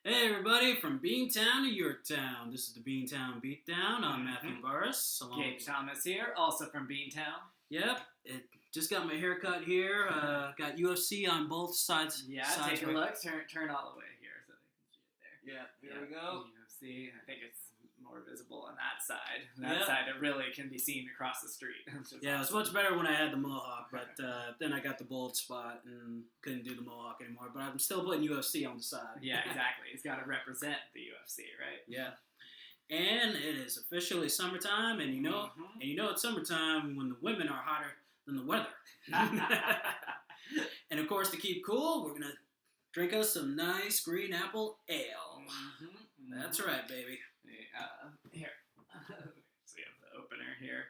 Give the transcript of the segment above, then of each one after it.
Hey everybody, from Beantown to Yorktown. This is the Beantown Beatdown. I'm Matthew Burris. Gabe Thomas here, also from Beantown. Yep, just got my hair cut here. Got UFC on both sides. Yeah, sides take a look. Turn all the way here so they can see it there. Yeah, there we go. UFC, I think it's more visible on that side. That side, it really can be seen across the street. Yeah, it was much better when I had the mohawk, but then I got the bald spot and couldn't do the mohawk anymore. But I'm still putting UFC on the side. Yeah, exactly. It's got to represent the UFC, right? Yeah. And it is officially summertime, and you know it's summertime when the women are hotter than the weather. And of course, to keep cool, we're gonna drink us some nice green apple ale. That's right, baby. Here. So we have the opener here.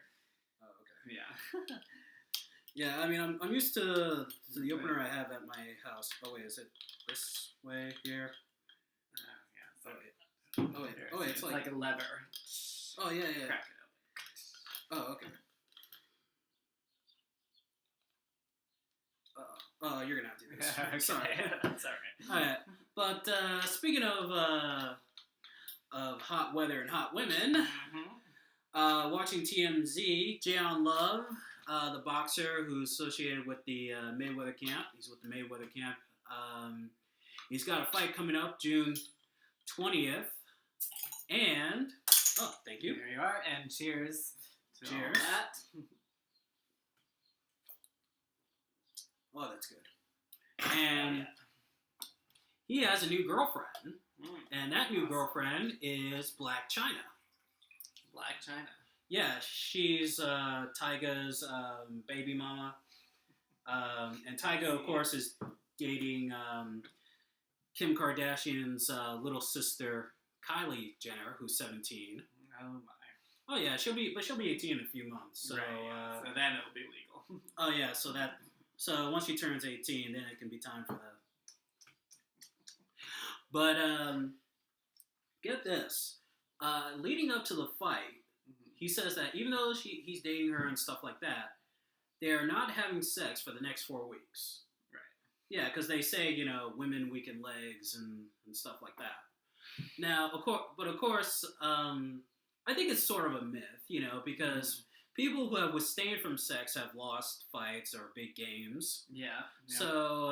Oh, okay. Yeah. Yeah, I mean, I'm used to the opener I have at my house. Oh wait, is it this way here? Yeah. So Oh wait, it's like a lever. Oh yeah. Crack it Oh, okay. Oh, you're gonna have to do this. open. Sorry. That's all right. Alright, but speaking of hot weather and hot women, watching TMZ, Jayon Love, the boxer who's associated with the Mayweather camp, he's with the Mayweather camp. He's got a fight coming up June 20th, and thank you. There you are, and cheers. To Cheers. all that. Oh, that's good. And he has a new girlfriend, and that new girlfriend is Black China. Black China. Yeah, she's Tyga's baby mama. And Tyga, of course, is dating Kim Kardashian's little sister, Kylie Jenner, who's 17. Oh my. Oh yeah, she'll be 18 in a few months. So, right. So then it'll be legal. Oh yeah, so once she turns 18, then it can be time for that. But get this, leading up to the fight, he says that even though he's dating her and stuff like that, they're not having sex for the next 4 weeks. Right. Yeah, because they say, women weaken legs and stuff like that. Now, of course, I think it's sort of a myth, because people who have abstained from sex have lost fights or big games. Yeah. So,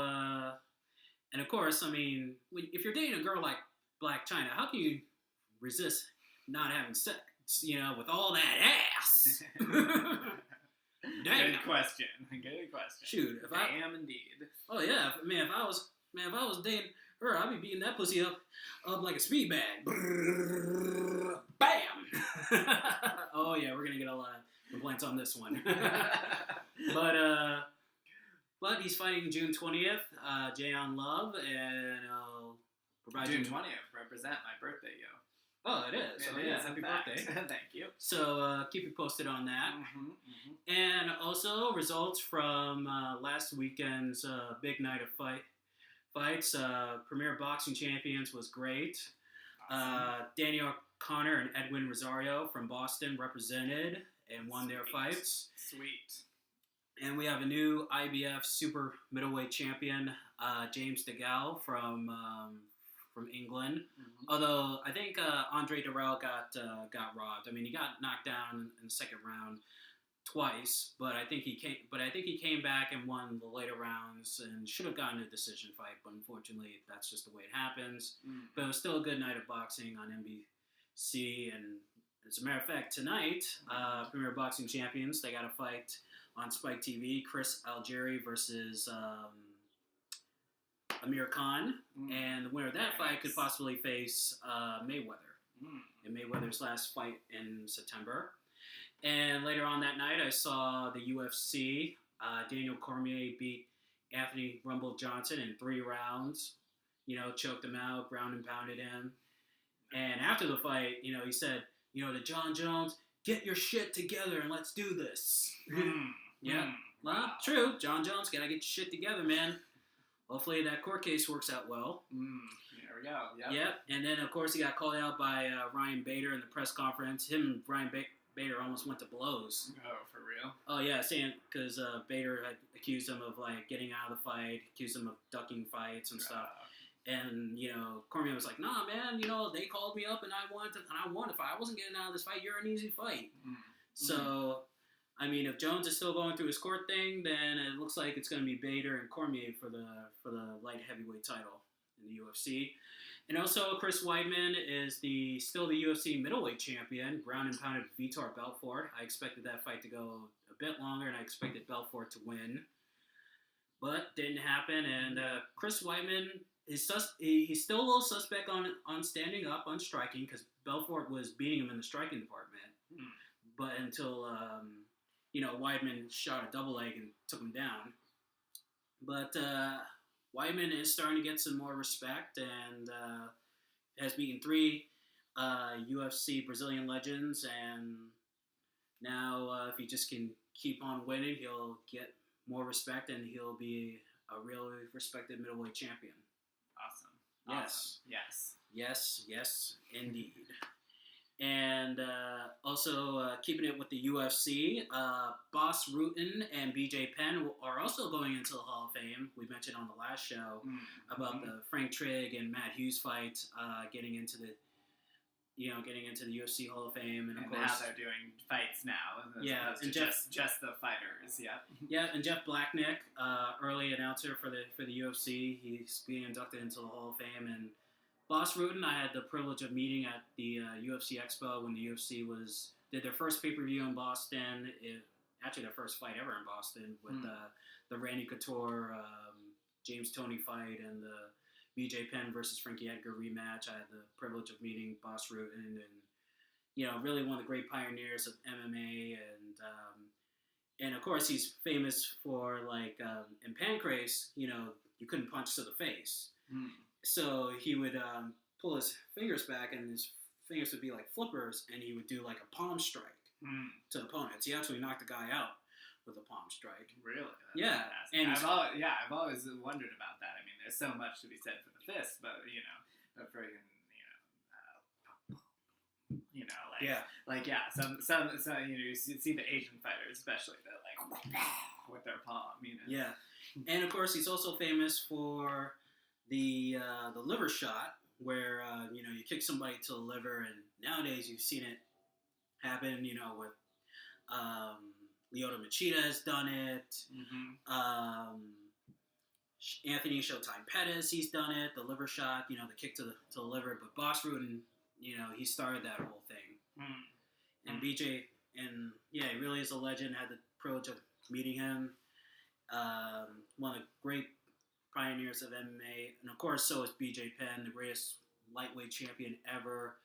and of course, I mean, if you're dating a girl like Black China, how can you resist not having sex, with all that ass? Damn. Good question. Shoot, I am indeed. Oh yeah, if I was dating her, I'd be beating that pussy up like a speed bag. Bam! Oh yeah, we're gonna get a lot of complaints on this one. But he's fighting June 20th, Jayon Love, and I'll provide June you 20th, represent my birthday, yo. Oh, it is. It Oh, is, yeah, in happy fact. birthday. Thank you. So keep you posted on that. And also results from last weekend's big night of fights. Premier Boxing Champions was great. Awesome. Daniel O'Connor and Edwin Rosario from Boston represented and won their fights. Sweet. And we have a new IBF super middleweight champion, James DeGale from England. Although I think Andre Dirrell got robbed. I mean, he got knocked down in the second round twice, but I think he came back and won the later rounds and should have gotten a decision fight. But unfortunately, that's just the way it happens. But it was still a good night of boxing on NBC. And as a matter of fact, tonight, Premier Boxing Champions, they got a fight on Spike TV, Chris Algieri versus Amir Khan, and the winner of that fight could possibly face Mayweather in Mayweather's last fight in September. And later on that night, I saw the UFC. Daniel Cormier beat Anthony Rumble Johnson in 3 rounds. Choked him out, ground and pounded him. And after the fight, he said, to John Jones, get your shit together and let's do this. Yeah. Well, true. John Jones, gotta get your shit together, man. Hopefully that court case works out well. There we go. Yep. And then, of course, he got called out by Ryan Bader in the press conference. Him and Ryan Bader almost went to blows. Oh, for real? Oh, yeah, saying because Bader had accused him of, getting out of the fight, accused him of ducking fights and stuff. And Cormier was like, "Nah, man. They called me up and I won. If I wasn't getting out of this fight, you're an easy fight." So, I mean, if Jones is still going through his court thing, then it looks like it's going to be Bader and Cormier for the light heavyweight title in the UFC. And also, Chris Weidman is still the UFC middleweight champion, ground and pounded Vitor Belfort. I expected that fight to go a bit longer, and I expected Belfort to win, but didn't happen. And Chris Weidman is he's still a little suspect on standing up, on striking, because Belfort was beating him in the striking department. But until Weidman shot a double leg and took him down. But Weidman is starting to get some more respect and has beaten 3 UFC Brazilian legends. And now if he just can keep on winning, he'll get more respect and he'll be a really respected middleweight champion. Awesome. Yes, indeed. And also keeping it with the UFC, Boss Rutan and BJ Penn are also going into the Hall of Fame. We mentioned on the last show about the Frank Trigg and Matt Hughes fight, getting into the UFC Hall of Fame, and of course now they're doing fights now. Yeah, and just the fighters. Yeah. Yeah, and Jeff Blacknick, early announcer for the UFC, he's being inducted into the Hall of Fame. And Boss Rutan, I had the privilege of meeting at the UFC Expo when the UFC did their first pay-per-view in Boston. Actually, their first fight ever in Boston with the Randy Couture, James Toney fight and the BJ Penn versus Frankie Edgar rematch. I had the privilege of meeting Boss Rutan, and really one of the great pioneers of MMA, and of course he's famous for in Pancrase, you couldn't punch to the face. So he would pull his fingers back, and his fingers would be like flippers, and he would do like a palm strike to opponents. He actually knocked a guy out with a palm strike. Really? Yeah. And I've always wondered about that. I mean, there's so much to be said for the fist, but the friggin' some you see the Asian fighters especially, they're like with their palm, Yeah, and of course he's also famous for the liver shot, where you kick somebody to the liver, and nowadays you've seen it happen, with Lyoto Machida has done it. Anthony Showtime Pettis, he's done it. The liver shot, the kick to the liver. But Boss Rutan, he started that whole thing. And BJ, and he really is a legend. Had the privilege of meeting him. One of the great pioneers of MMA, and of course, so is BJ Penn, the greatest lightweight champion ever.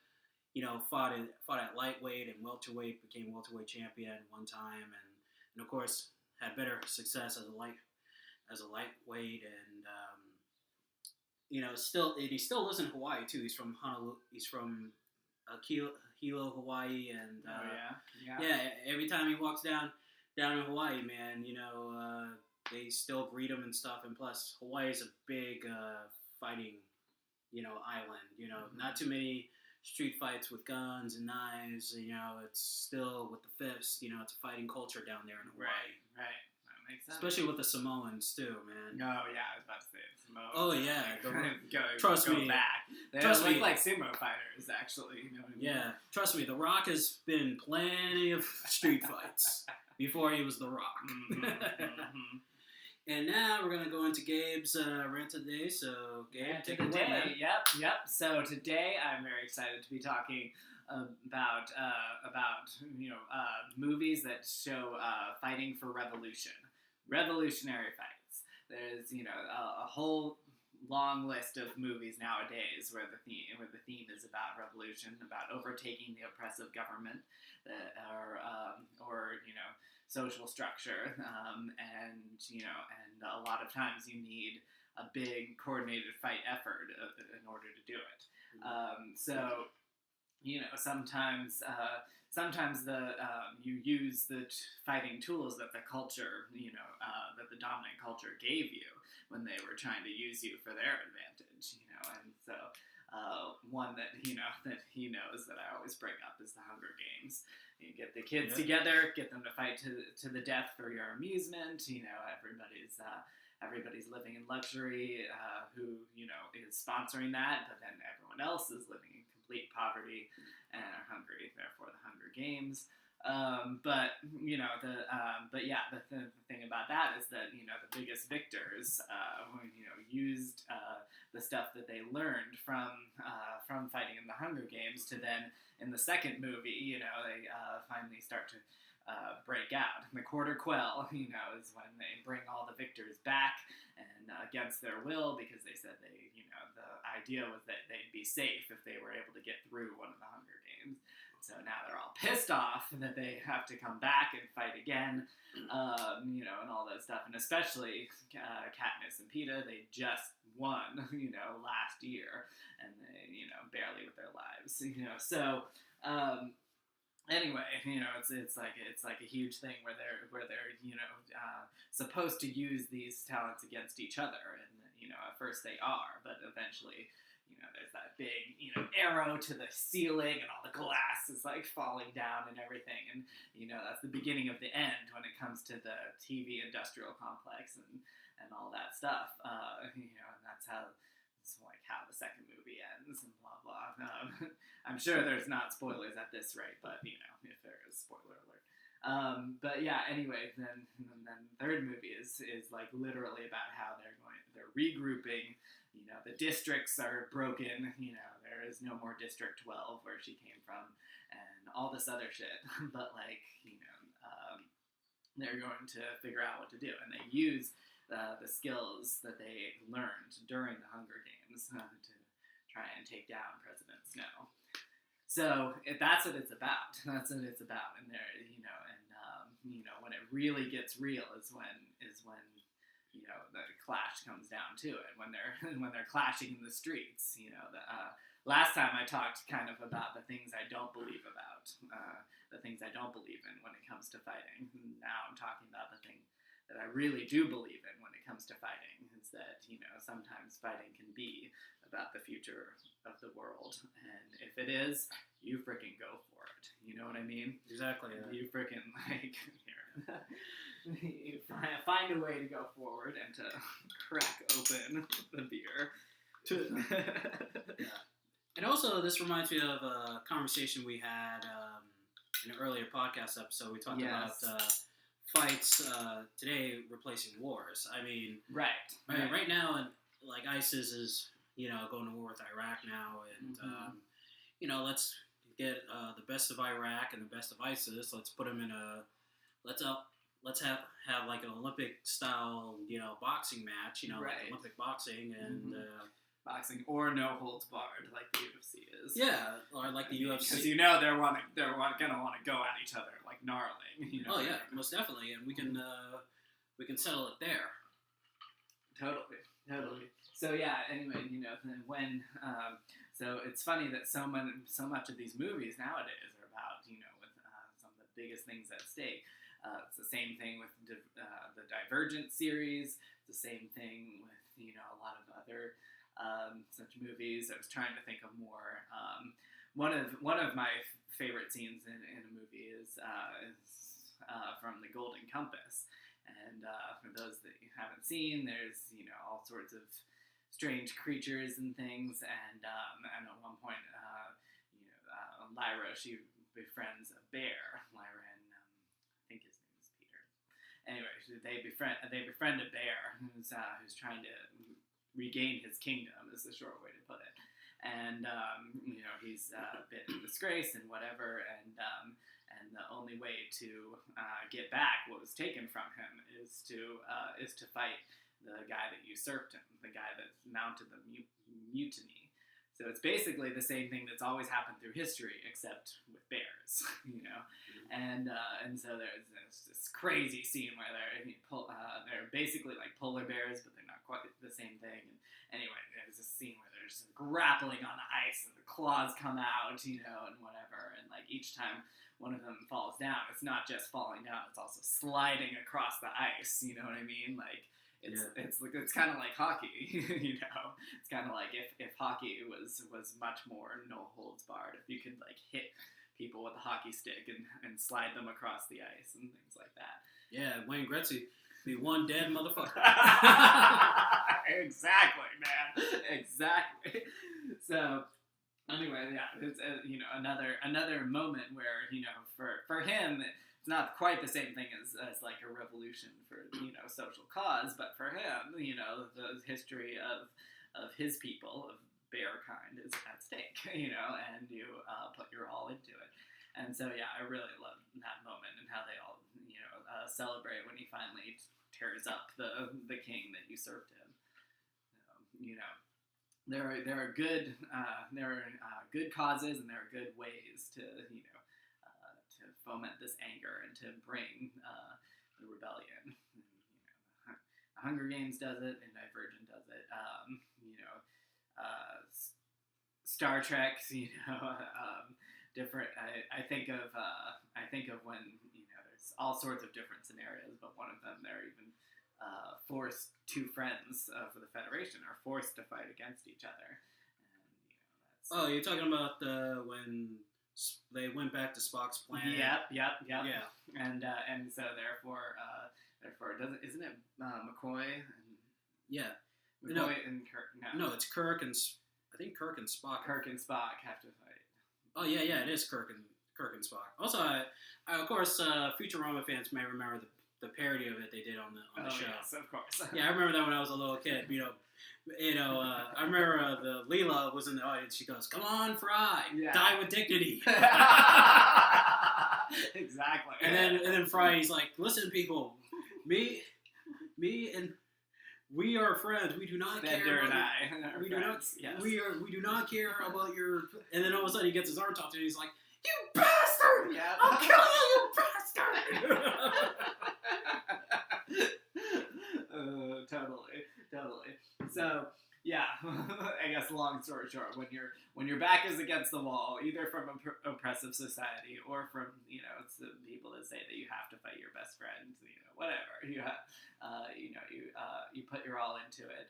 Fought at lightweight and welterweight, became welterweight champion one time, and of course had better success as a lightweight, and he still lives in Hawaii too. He's from Honolulu. He's from Hilo, Hawaii, and every time he walks down in Hawaii, man, they still greet him and stuff. And plus, Hawaii is a big fighting, island. Not too many street fights with guns and knives. It's still with the fists. It's a fighting culture down there in Hawaii. Right. That makes sense. Especially with the Samoans too, man. Oh yeah, I was about to say Samoans. Oh yeah, trust me. Back. They look like sumo fighters, actually. Yeah, trust me. The Rock has been in plenty of street fights before he was The Rock. And now we're going to go into Gabe's rant today. So, Gabe, take it away. Yep. So today I'm very excited to be talking about movies that show fighting for revolutionary fights. There's a whole long list of movies nowadays where the theme is about revolution, about overtaking the oppressive government, or social structure, and a lot of times you need a big coordinated fight effort in order to do it. Sometimes you use the fighting tools that the culture, that the dominant culture gave you when they were trying to use you for their advantage, and so one that he knows that I always bring up is the Hunger Games. You get the kids together, get them to fight to the death for your amusement. everybody's living in luxury, who is sponsoring that, but then everyone else is living in complete poverty and are hungry. Therefore, the Hunger Games. But the thing about that is that the biggest victors used the stuff that they learned from fighting in the Hunger Games to then in the second movie they finally start to break out. And the Quarter Quell is when they bring all the victors back and against their will, because they said the idea was that they'd be safe if they were able to get through one of the Hunger Games. So now they're all pissed off that they have to come back and fight again, and all that stuff. And especially Katniss and Peeta, they just won, last year, and they, barely with their lives, So anyway, it's like a huge thing where they're supposed to use these talents against each other, and at first they are, but eventually. There's that big, arrow to the ceiling, and all the glass is like falling down and everything, and that's the beginning of the end when it comes to the TV industrial complex and all that stuff, and that's how the second movie ends and blah blah. I'm sure there's not spoilers at this rate, but if there is, spoiler alert. But yeah, anyway, then the third movie is like literally about how they're regrouping. The districts are broken. There is no more District 12 where she came from, and all this other shit. But they're going to figure out what to do, and they use the skills that they learned during the Hunger Games to try and take down President Snow. So that's what it's about. That's what it's about, and there, when it really gets real is when the clash comes down to it. When they're clashing in the streets. Last time I talked kind of about the things I don't believe about, the things I don't believe in when it comes to fighting. Now I'm talking about the thing that I really do believe in when it comes to fighting. Is that sometimes fighting can be about the future of the world, and if it is, you freaking go for it. You know what I mean? Exactly. Yeah. You freaking you find a way to go forward and to crack open the beer. Yeah. And also, this reminds me of a conversation we had in an earlier podcast episode. We talked about fights today replacing wars. I mean, right now, and like ISIS is going to war with Iraq now, and let's get the best of Iraq and the best of ISIS. Let's put them in let's have like an Olympic style boxing match, like Olympic boxing and. Boxing or no holds barred, like the UFC is. Yeah, or like the UFC. Because they're gonna want to go at each other like gnarling. Oh yeah, most definitely, and we can settle it there. Totally. So yeah. Anyway, when so it's funny that so much of these movies nowadays are about with some of the biggest things at stake. It's the same thing with the Divergent series. It's the same thing with a lot of other. Such movies. I was trying to think of more. One of my favorite scenes in a movie is from The Golden Compass. And for those that you haven't seen, there's all sorts of strange creatures and things. And at one point, Lyra, she befriends a bear. Lyra and I think his name is Peter. Anyway, they befriend a bear who's trying to regain his kingdom, is the short way to put it, and he's been in disgrace and whatever, and the only way to get back what was taken from him is to fight the guy that usurped him, the guy that mounted the mutiny. So it's basically the same thing that's always happened through history, except with bears, and so there's this crazy scene where they're basically like polar bears, but they're not quite the same thing. And anyway, there's this scene where they're just grappling on the ice, and the claws come out, and whatever. And like each time one of them falls down, it's not just falling down; it's also sliding across the ice. You know what I mean? Like. It's kind of like hockey, It's kind of like if hockey was much more no holds barred. If you could like hit people with a hockey stick and slide them across the ice and things like that. Yeah, Wayne Gretzky. Be one dead motherfucker. Exactly, man. Exactly. So, anyway, yeah, it's another moment where for him it's not quite the same thing as like a revolution for social cause, but for him the history of his people of bear kind is at stake, and you put your all into it. And so yeah, I really love that moment and how they all celebrate when he finally tears up the king that usurped him. There are good good causes, and there are good ways to to foment this anger and to bring the rebellion. Hunger Games does it, and Divergent does it. Star Trek, different. I think of when there's all sorts of different scenarios, but one of them they're even forced two friends for the Federation are forced to fight against each other. And, oh, you're talking about when they went back to Spock's planet? Yep. Yeah. And so therefore isn't it McCoy? Yeah. McCoy and Kirk. No, it's Kirk and I think Kirk and Spock. Kirk and Spock have to fight. Oh yeah, it is Kirk and Spock. Also, I of course, Futurama fans may remember the parody of it they did on the show. Yes, of course. Yeah, I remember that when I was a little kid. I remember the Leela was in the audience. She goes, "Come on, Fry, die with dignity." Exactly. And then Fry, he's like, "Listen, people, me, and we are friends. We do not care. We do not. Yes. We do not care about your." And then all of a sudden, he gets his arm topped, and he's like, "You bastard! Yeah. I'll kill you, you bastard!" Totally. So yeah, I guess long story short, when your back is against the wall, either from oppressive society or from it's the people that say that you have to fight your best friend, whatever you have, you put your all into it.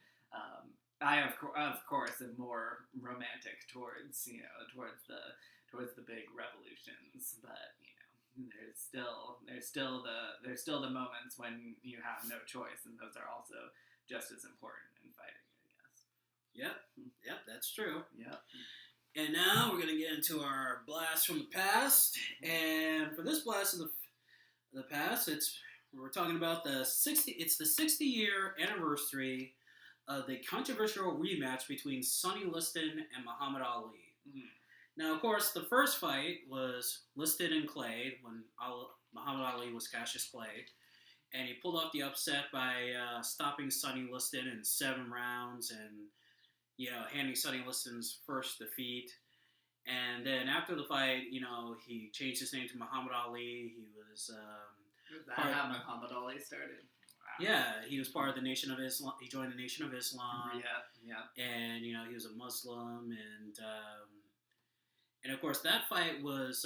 I of course am more romantic towards the big revolutions, but there's still the moments when you have no choice, and those are also just as important in fighting, I guess. Yep, that's true. Yep. And now we're gonna get into our blast from the past, and for this blast of the past, we're talking about it's the 60-year anniversary of the controversial rematch between Sonny Liston and Muhammad Ali. Mm-hmm. Now, of course, the first fight was Liston and Clay when Muhammad Ali was Cassius Clay, and he pulled off the upset by stopping Sonny Liston in 7 rounds and handing Sonny Liston's first defeat. And then after the fight, he changed his name to Muhammad Ali. He was that how Muhammad Ali started? Wow. Yeah, he was part of the Nation of Islam. He joined the Nation of Islam. Yeah. And he was a Muslim, and of course that fight was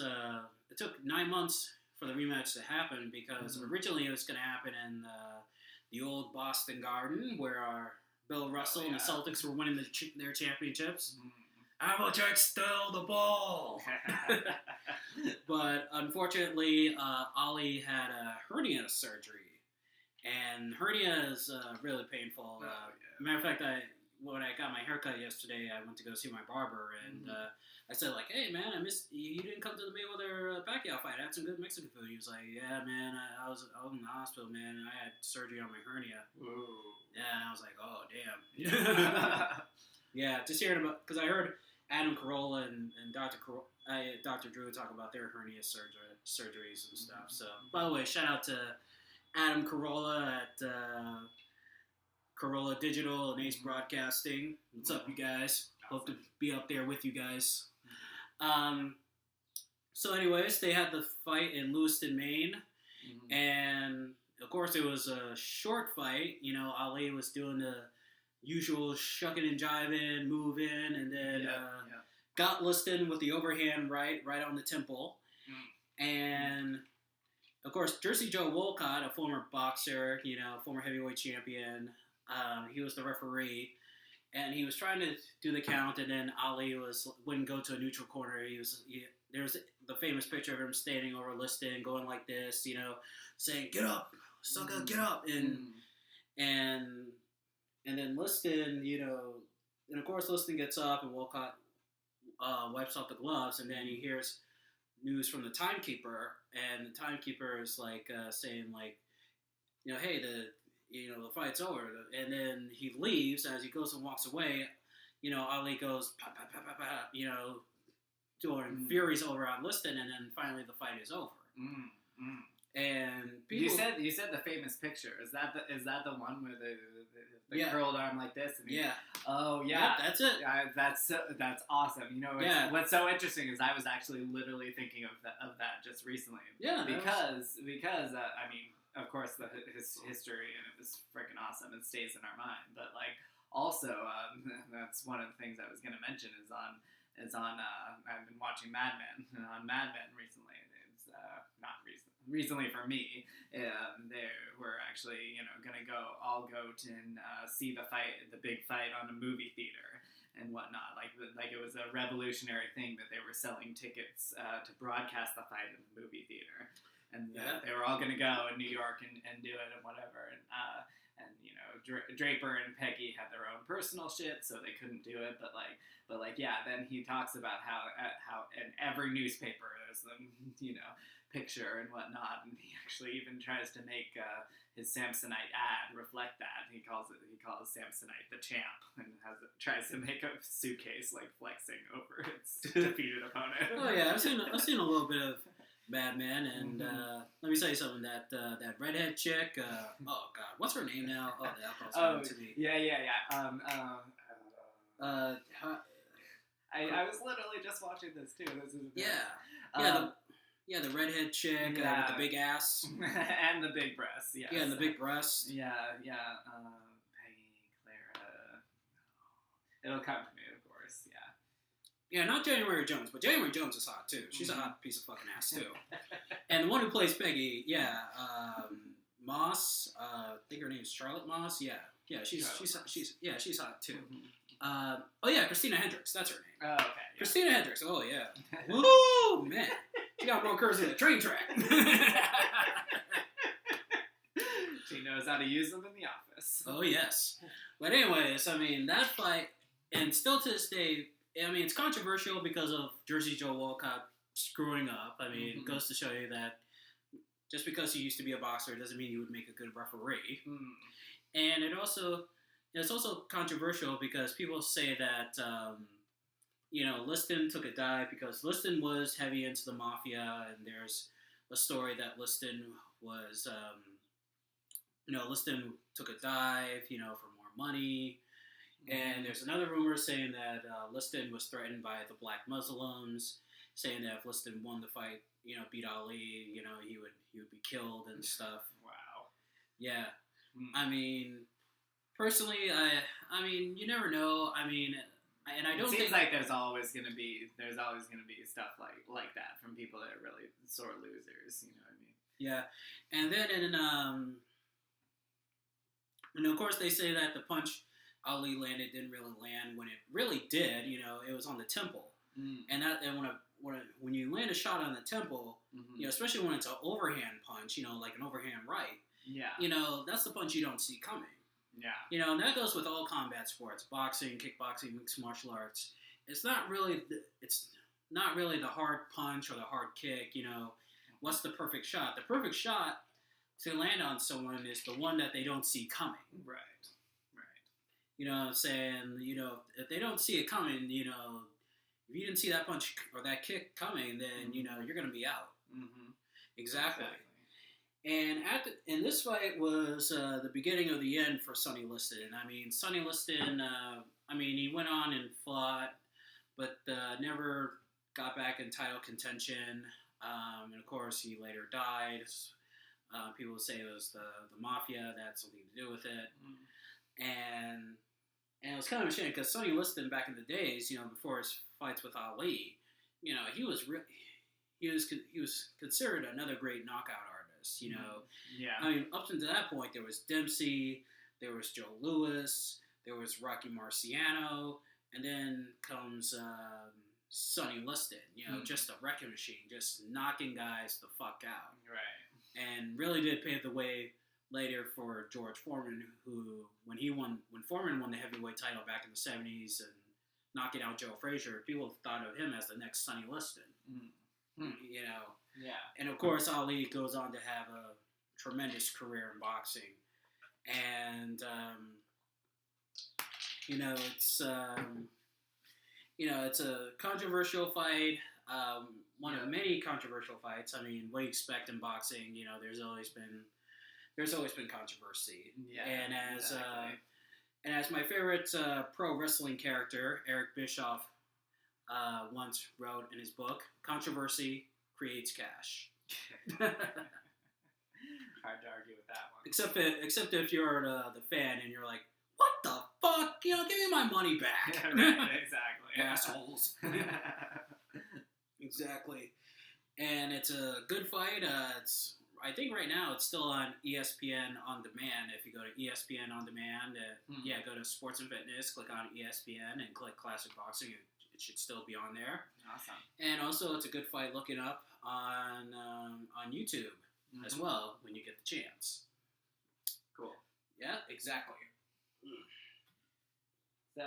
it took 9 months for the rematch to happen because originally it was going to happen in the old Boston Garden where Bill Russell and the Celtics were winning their championships. Mm-hmm. I will take still the ball. But unfortunately, Ali had a hernia surgery, and hernia is really painful. Matter of fact, when I got my haircut yesterday, I went to go see my barber, and I said, like, "Hey, man, I missed you. You didn't come to the Mayweather Pacquiao fight. I had some good Mexican food." He was like, "Yeah, man, I was in the hospital, man, and I had surgery on my hernia." Ooh. Yeah, and I was like, "Oh, damn." Yeah, just hearing about, because I heard Adam Carolla and Dr. Drew talk about their hernia surgeries and stuff. So, by the way, shout out to Adam Carolla at Carolla Digital and Ace Broadcasting. What's up, you guys? Hope to be up there with you guys. So anyways, they had the fight in Lewiston, Maine. Mm-hmm. And, of course, it was a short fight. Ali was doing the usual shucking and jiving, moving, and then got Liston with the overhand right on the temple. And, of course, Jersey Joe Wolcott, a former boxer, former heavyweight champion, he was the referee. And he was trying to do the count, and then Ali wouldn't go to a neutral corner. There's the famous picture of him standing over Liston, going like this, saying, "Get up, sucker, get up, and then Liston, and of course Liston gets up and Wolcott wipes off the gloves, and then he hears news from the timekeeper, and the timekeeper is like saying like, hey, the fight's over, and then he leaves. As he goes and walks away, Ali goes pa pa pa pa pa, doing furies over on Liston, and then finally the fight is over. And people, you said the famous picture. Is that the one where the curled arm like this? And oh yeah, that's it. That's awesome. What's so interesting is I was actually literally thinking of that just recently. Yeah, because I mean, of course, his history, and it was freaking awesome. It stays in our mind. But like also, that's one of the things I was going to mention is on. I've been watching Mad Men, and on Mad Men recently. It's not recently for me. They were actually going to all go to see the big fight on a movie theater and whatnot. Like it was a revolutionary thing that they were selling tickets to broadcast the fight in the movie theater, and they were all going to go in New York and do it and whatever. And Draper and Peggy had their own personal shit, so they couldn't do it. But then he talks about how in every newspaper there's picture and whatnot, and he actually even tries to make his Samsonite ad reflect that. He calls Samsonite the champ, and tries to make a suitcase like flexing over its defeated opponent. Oh yeah, I've seen a little bit of Mad Men, and let me tell you something. That redhead chick. Oh God, what's her name now? Oh, the alcohol's to me. Yeah. I was literally just watching this too. This is the redhead chick with the big ass and the big breasts. Yes. Yeah, and the big breasts. Yeah. Peggy, Clara. It'll come to me, of course. Yeah. Yeah, not January Jones, but January Jones is hot too. She's a hot piece of fucking ass too. And the one who plays Peggy, Moss. I think her name's Charlotte Moss. Yeah, she's hot too. Christina Hendricks. That's her name. Oh, okay. Yeah. Christina Hendricks. Oh yeah. Woo man, she got more curves than a train track. She knows how to use them in the office. Oh yes. But anyways, I mean that fight, and still to this day. I mean, it's controversial because of Jersey Joe Walcott screwing up. I mean, it goes to show you that just because you used to be a boxer doesn't mean you would make a good referee. And it's also controversial because people say that, Liston took a dive because Liston was heavy into the mafia, and there's a story that Liston was, Liston took a dive, for more money. And there's another rumor saying that Liston was threatened by the black Muslims, saying that if Liston won the fight, beat Ali, he would be killed and stuff. Wow. Yeah. I mean, personally, I mean, you never know. I mean, and I don't think... It seems like there's always gonna be stuff like that from people that are really sore losers. You know what I mean? Yeah. And then and of course they say that the punch Ali landed didn't really land when it really did. It was on the temple, and when you land a shot on the temple, especially when it's an overhand punch, like an overhand right, that's the punch you don't see coming. Yeah, and that goes with all combat sports, boxing, kickboxing, mixed martial arts. It's not really the hard punch or the hard kick. What's the perfect shot? The perfect shot to land on someone is the one that they don't see coming. Right. You know what I'm saying? If they don't see it coming, if you didn't see that punch or that kick coming, then, you're going to be out. Exactly. And this fight was the beginning of the end for Sonny Liston. I mean, Sonny Liston, he went on and fought, but never got back in title contention. And, of course, he later died. People say it was the mafia that had something to do with it. And it was kind of a shame because Sonny Liston back in the days, before his fights with Ali, he was considered another great knockout artist. Yeah. I mean, up until that point, there was Dempsey, there was Joe Louis, there was Rocky Marciano, and then comes Sonny Liston. Just a wrecking machine, just knocking guys the fuck out. Right. And really did pave the way later for George Foreman, who when Foreman won the heavyweight title back in the '70s and knocking out Joe Frazier, people thought of him as the next Sonny Liston. You know. Yeah. And of course, Ali goes on to have a tremendous career in boxing, and it's a controversial fight. One of many controversial fights. I mean, what do you expect in boxing? You know, there's always been controversy. Yeah, And as my favorite pro wrestling character, Eric Bischoff, once wrote in his book, controversy creates cash. Hard to argue with that one. Except if you're the fan and you're like, what the fuck? You know, give me my money back. Right, exactly. Assholes. Exactly. And it's a good fight. I think right now it's still on ESPN On Demand. If you go to ESPN On Demand, go to Sports and Fitness, click on ESPN, and click Classic Boxing. It should still be on there. Awesome. And also, it's a good fight looking up on YouTube as well when you get the chance. Cool. Yeah, exactly. So,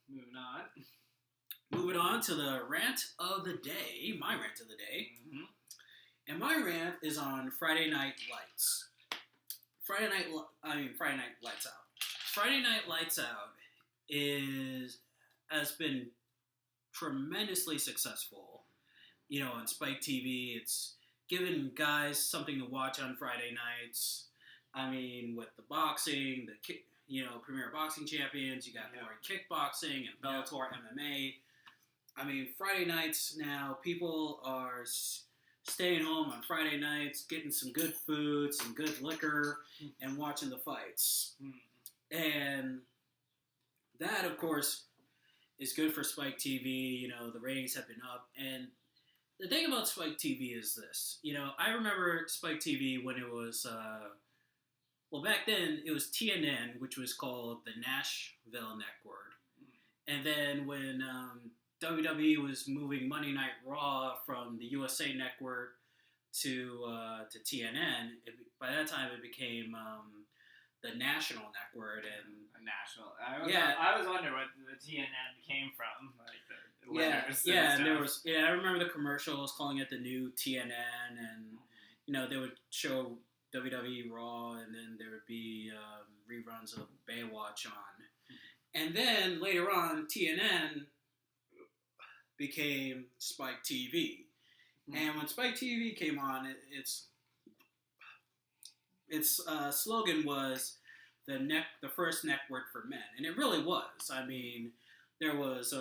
moving on. Moving on to the rant of the day, my rant of the day. Mm-hmm. And my rant is on Friday Night Lights. Friday Night Lights Out. Friday Night Lights Out has been tremendously successful. You know, on Spike TV, it's given guys something to watch on Friday nights. I mean, with the boxing, Premier Boxing Champions, you got more kickboxing and Bellator MMA. I mean, Friday nights now, people are staying home on Friday nights, getting some good food, some good liquor, and watching the fights. And that, of course, is good for Spike TV. You know, the ratings have been up. And the thing about Spike TV is this. You know, I remember Spike TV when it was, back then it was TNN, which was called the Nashville Network. And then when WWE was moving Monday Night Raw from the USA Network to TNN, by that time it became the National Network. And I was wondering what the TNN came from, like the letters. And there was I remember the commercials calling it the new TNN, and you know they would show WWE Raw, and then there would be reruns of Baywatch on, and then later on TNN became Spike TV, and when Spike TV came on, its slogan was the first network for men, and it really was. I mean, there was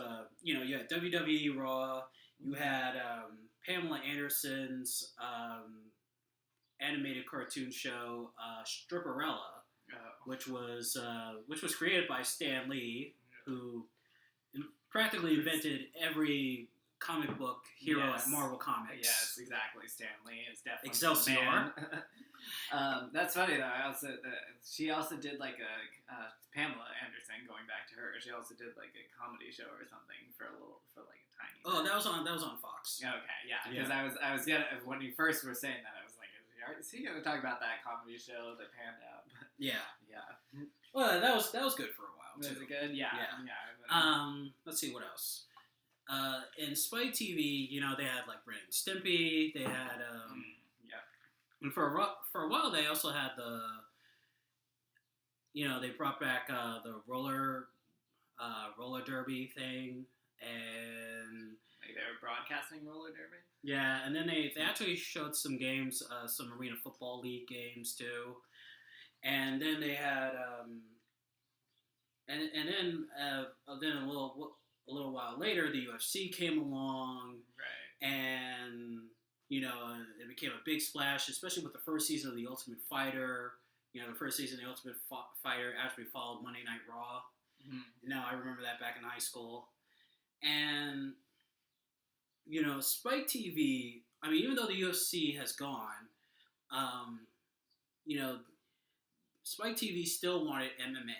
you had WWE Raw, you had Pamela Anderson's animated cartoon show Stripperella, which was created by Stan Lee, who practically invented every comic book hero at Marvel Comics. Yes, exactly. Stan Lee is definitely Excelsior. That's funny though. She also did like a Pamela Anderson. Going back to her, she also did like a comedy show or something for like a tiny. Oh, that was on Fox. Okay, yeah. Because I was when you first were saying that, I was like, is he gonna talk about that comedy show that panned out? Yeah. Yeah. Well, that was good for a while too. Was it good? Yeah. Let's see what else. In Spike TV, they had like Ren and Stimpy. They had and for a while they also had they brought back the roller derby thing, and like they were broadcasting roller derby. Yeah, and then they actually showed some games, some Arena Football League games too, and then they had then a little while later the UFC came along, right? And it became a big splash, especially with the first season of The Ultimate Fighter. The first season of The Ultimate Fighter actually followed Monday Night Raw. Mm-hmm. I remember that back in high school, and Spike TV. I mean, even though the UFC has gone, Spike TV still wanted MMA.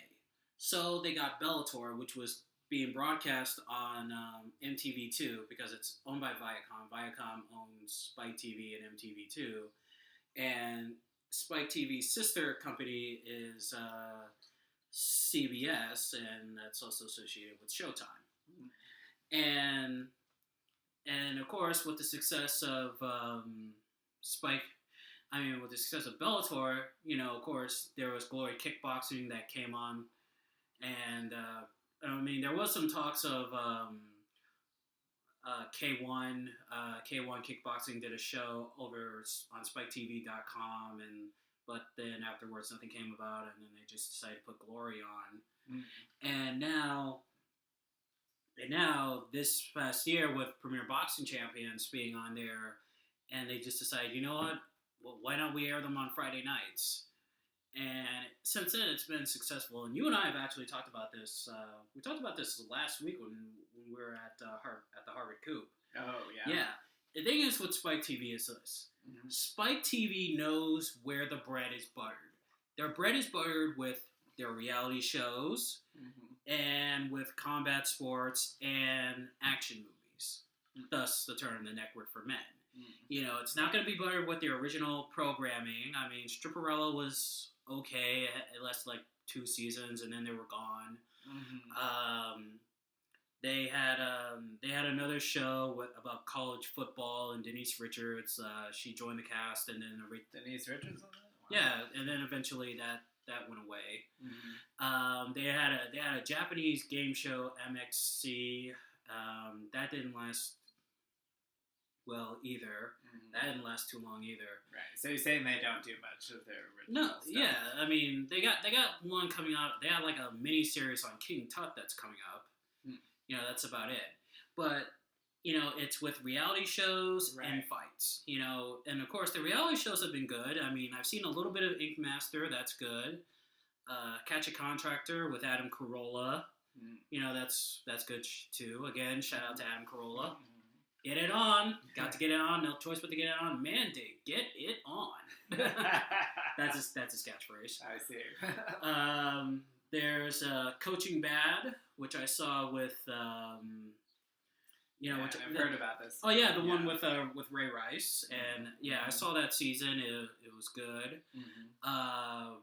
So they got Bellator, which was being broadcast on MTV2 because it's owned by Viacom. Viacom owns Spike TV and MTV2. And Spike TV's sister company is CBS, and that's also associated with Showtime. And of course, with the success of Spike, with the success of Bellator, of course, there was Glory Kickboxing that came on, and there was some talks of K1. K1 Kickboxing did a show over on SpikeTV.com, but then afterwards nothing came about, and then they just decided to put Glory on. And now this past year with Premier Boxing Champions being on there, and they just decided, you know what? Well, why don't we air them on Friday nights? And since then, it's been successful. And you and I have actually talked about this. We talked about this last week when we were at the Harvard Coop. Oh, yeah. Yeah. The thing is with Spike TV is this. Spike TV knows where the bread is buttered. Their bread is buttered with their reality shows and with combat sports and action movies. Thus, the term The Network for Men. It's not going to be buttered with the original programming. Stripperella was okay. It lasted like 2 seasons, and then they were gone. They had another show about college football, and Denise Richards. She joined the cast, and then Denise Richards on that? Wow. Yeah, and then eventually that went away. They had a Japanese game show, MXC. That didn't last well either. That didn't last too long either. Right. So you're saying they don't do much of their original stuff? Yeah. They got one coming out. They had like a mini series on King Tut that's coming up. That's about it. But it's with reality shows and fights. And of course the reality shows have been good. I've seen a little bit of Ink Master. That's good. Catch a Contractor with Adam Carolla. That's good too. Again, shout out to Adam Carolla. Get it on. Got to get it on. No choice but to get it on. Mandate. Get it on. That's his catchphrase. I see. There's Coaching Bad, which I saw with, I've heard about this. Oh yeah, the one with Ray Rice, and I saw that season. It was good. Bar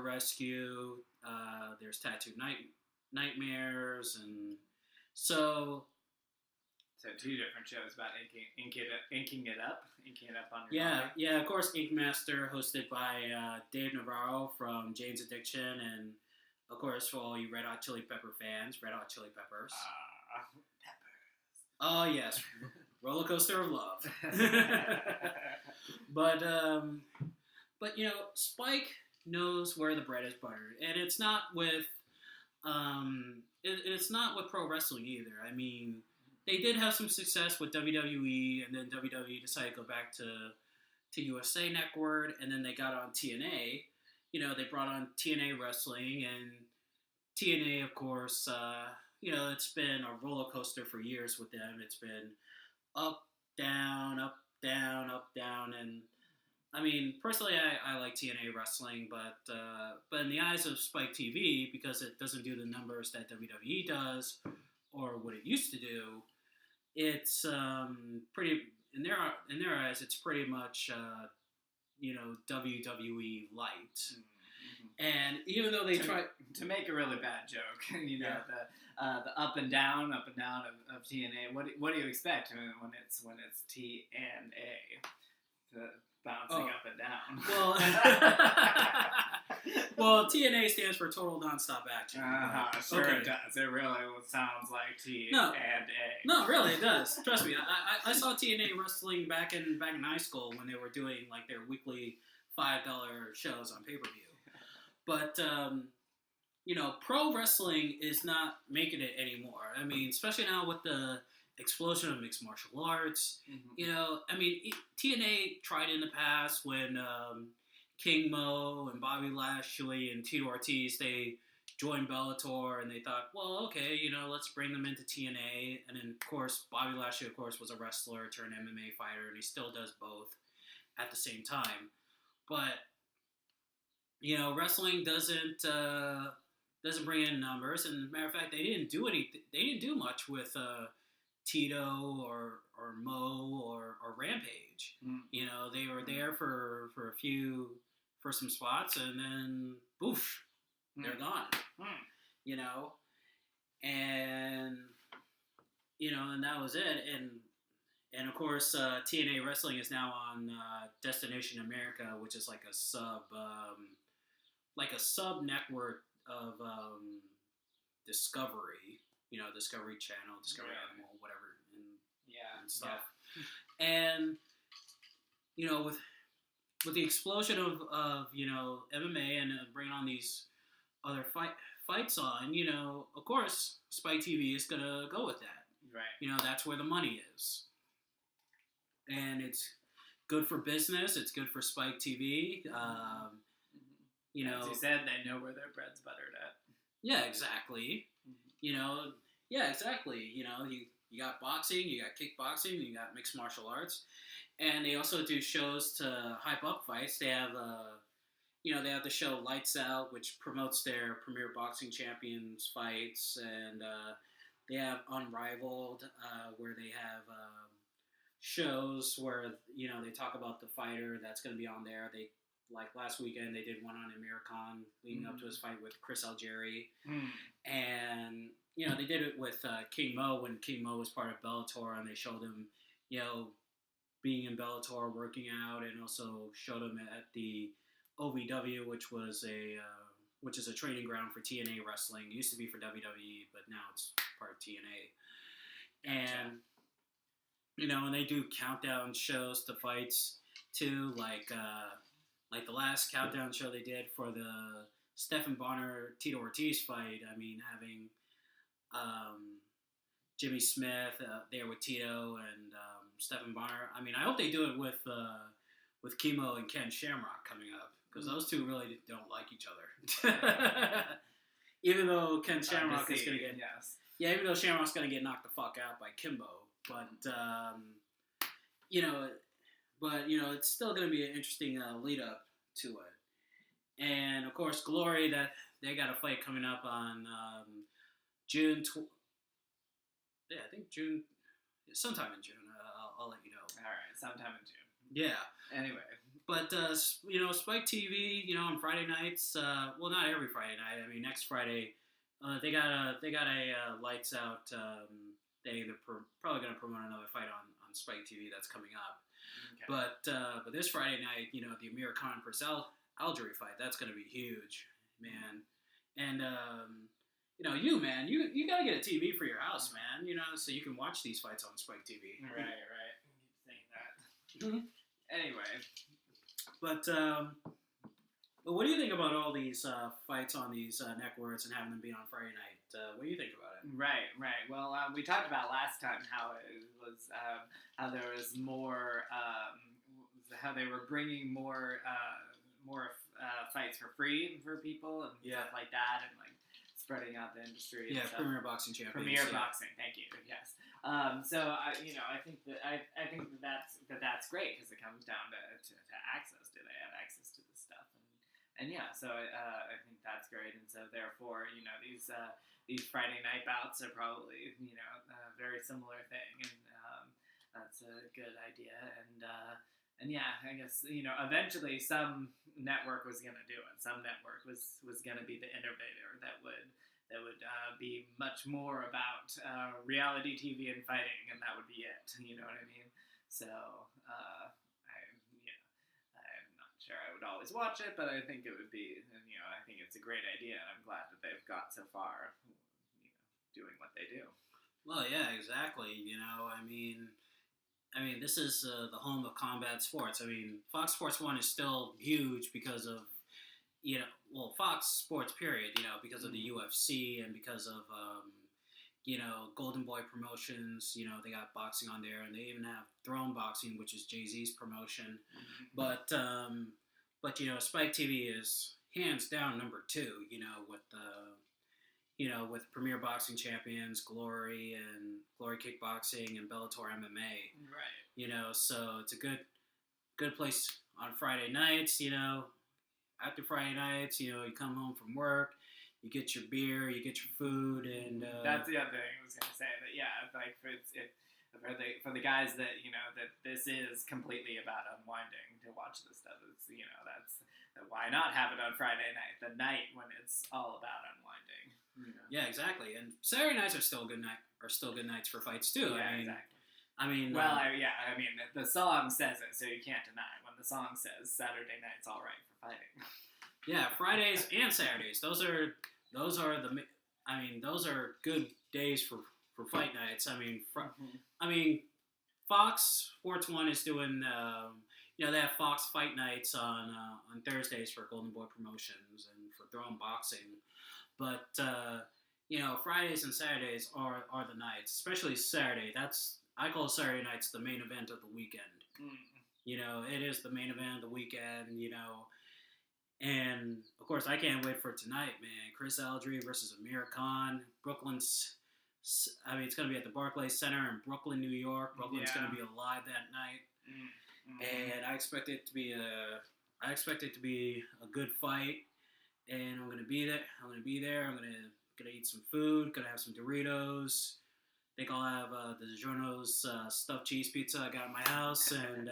Rescue. There's Tattooed Nightmares, and so 2 different shows about inking it up on your body. Yeah, of course, Ink Master, hosted by Dave Navarro from Jane's Addiction, and of course, for all you Red Hot Chili Pepper fans, Red Hot Chili Peppers. Peppers. Oh yes, Roller Coaster of Love. But Spike knows where the bread is buttered, and it's not with it's not with pro wrestling either. They did have some success with WWE, and then WWE decided to go back to USA Network, and then they got on TNA. They brought on TNA Wrestling, and TNA, of course, it's been a roller coaster for years with them. It's been up, down, up, down, up, down, and personally, I like TNA Wrestling, but in the eyes of Spike TV, because it doesn't do the numbers that WWE does, or what it used to do, it's pretty in their eyes. It's pretty much WWE light. And even though they try to make a really bad joke, the up and down of TNA. What do you expect when it's T and A? The bouncing up and down. Well, TNA stands for Total Nonstop Action. Sure it does. It really sounds like T and A. No, really, it does. Trust me. I saw TNA wrestling back in high school when they were doing like their weekly $5 shows on pay-per-view. But pro wrestling is not making it anymore. Especially now with the explosion of mixed martial arts. TNA tried in the past when King Mo and Bobby Lashley and Tito Ortiz, they joined Bellator, and they thought, well, okay, let's bring them into TNA. And then, of course, Bobby Lashley, of course, was a wrestler turned MMA fighter, and he still does both at the same time. But wrestling doesn't bring in numbers. And matter of fact, they didn't do anything. They didn't do much with Tito or Mo or Rampage. You know, they were there for some spots, and then poof, they're gone. You know, and and that was it. And of course, TNA Wrestling is now on Destination America, which is like a sub network of Discovery. Discovery Channel, Discovery Animal, whatever, and stuff. Yeah. And with the explosion of MMA and bringing on these other fights on, of course, Spike TV is gonna go with that. Right. That's where the money is, and it's good for business. It's good for Spike TV. As you said, they know where their bread's buttered at. Yeah, exactly. Yeah, exactly. You got boxing, you got kickboxing, you got mixed martial arts, and they also do shows to hype up fights. They have they have the show Lights Out, which promotes their Premier Boxing Champions fights, and they have Unrivaled, where they have shows where they talk about the fighter that's going to be on there. They last weekend they did one on Amir Khan leading up to his fight with Chris Algieri, and they did it with King Mo when King Mo was part of Bellator, and they showed him being in Bellator, working out, and also showed him at the OVW, which is a training ground for TNA wrestling. It used to be for WWE, but now it's part of TNA. And and they do countdown shows to fights too, like the last countdown show they did for the Stephan Bonner Tito Ortiz fight. I mean, having Jimmy Smith there with Tito and Stephan Bonner. I mean, I hope they do it with Kimo and Ken Shamrock coming up, because those two really don't like each other. Even though Ken Shamrock is going to get even though Shamrock's going to get knocked the fuck out by Kimbo, but it's still going to be an interesting lead up to it. And of course, Glory, that they got a fight coming up on June. I think June, sometime in June. I'll let you know. All right, sometime in June. Yeah. Anyway. But, Spike TV, on Friday nights, well, not every Friday night. I mean, next Friday, they got a Lights Out. They're probably going to promote another fight on Spike TV that's coming up. Okay. But this Friday night, the Amir Khan Purcell Algieri fight, that's going to be huge, man. And, you got to get a TV for your house, man, so you can watch these fights on Spike TV. Right. I keep saying that. Mm-hmm. Anyway. But what do you think about all these fights on these networks and having them be on Friday night? What do you think about it? Right. Well, we talked about last time how it was, how there was more, how they were bringing more fights for free for people and stuff like that, and spreading out the industry. And stuff. Premier Boxing Champions. Premier Boxing, thank you. Yes. So I think that's great, because it comes down to access. Do they have access to this stuff? And so I think that's great. And so therefore, these Friday night bouts are probably a very similar thing, and that's a good idea. And I guess eventually some network was going to do it. Some network was going to be the innovator that would be much more about reality TV and fighting, and that would be it. You know what I mean? So I'm not sure I would always watch it, but I think it would be. I think it's a great idea, and I'm glad that they've got so far, doing what they do. Well, yeah, exactly. I mean, this is the home of combat sports. I mean, Fox Sports 1 is still huge because of, Fox Sports period, because of the UFC and because of, Golden Boy Promotions. They got boxing on there, and they even have Throne Boxing, which is Jay-Z's promotion. But Spike TV is hands down number 2, with Premier Boxing Champions, Glory, and Glory Kickboxing, and Bellator MMA. Right. So it's a good place on Friday nights, After Friday nights, you come home from work, you get your beer, you get your food, and that's the other thing I was gonna say. That like for the guys that that this is completely about unwinding to watch this stuff. It's why not have it on Friday night, the night when it's all about unwinding. Yeah, exactly. And Saturday nights are still good nights for fights too. Yeah, exactly. I mean, the song says it, so you can't deny it. When the song says Saturday night's all right for fighting. Yeah, Fridays and Saturdays. Those are good days for fight nights. I mean, Fox Sports 1 is doing. They have Fox Fight Nights on Thursdays for Golden Boy Promotions and for Throne Boxing, but Fridays and Saturdays are the nights, especially Saturday. I call Saturday nights the main event of the weekend. It is the main event of the weekend. And of course, I can't wait for tonight, man. Chris Aldry versus Amir Khan. Brooklyn's. It's going to be at the Barclays Center in Brooklyn, New York. Brooklyn's going to be alive that night. And I expect it to be a good fight, and I'm gonna be there. I'm gonna eat some food. Gonna have some Doritos. I think I'll have the DiGiorno's stuffed cheese pizza I got in my house, and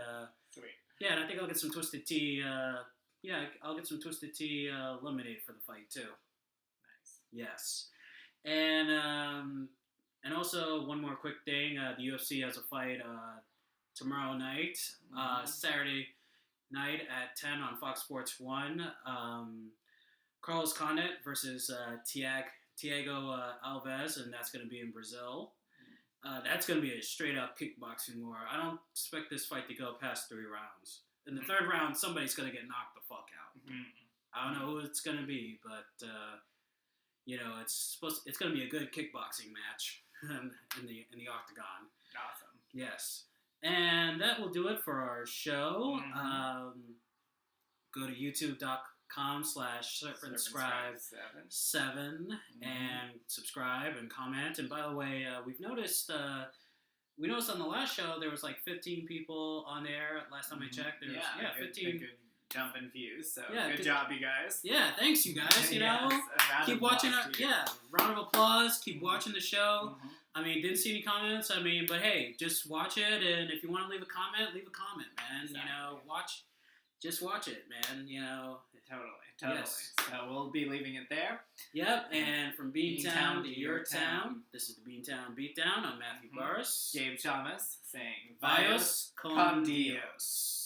sweet. Yeah, and I think I'll get some twisted tea. I'll get some twisted tea lemonade for the fight too. Nice. Yes, and also one more quick thing. The UFC has a fight. Tomorrow night, Saturday night at 10 on Fox Sports 1, Carlos Condit versus Thiago Alves, and that's going to be in Brazil. That's going to be a straight-up kickboxing war. I don't expect this fight to go past 3 rounds. In the third round, somebody's going to get knocked the fuck out. I don't know who it's going to be, but it's going to be a good kickboxing match in the octagon. Awesome. Yes. And that will do it for our show. Go to youtube.com/serpentScribe7 and subscribe and comment. And by the way, we noticed on the last show there was like 15 people on there. Last time I checked, there was 15. Good jump in views. So good job, you guys. Yeah, thanks you guys. Keep watching. Round of applause. Keep watching the show. Didn't see any comments. But hey, just watch it, and if you want to leave a comment, man. Exactly. Just watch it, man. Totally. Yes. So we'll be leaving it there. Yep, and from Beantown to your town, this is the Beantown Beatdown. I'm Matthew Burris. Gabe Chalmers saying, Vios con Dios.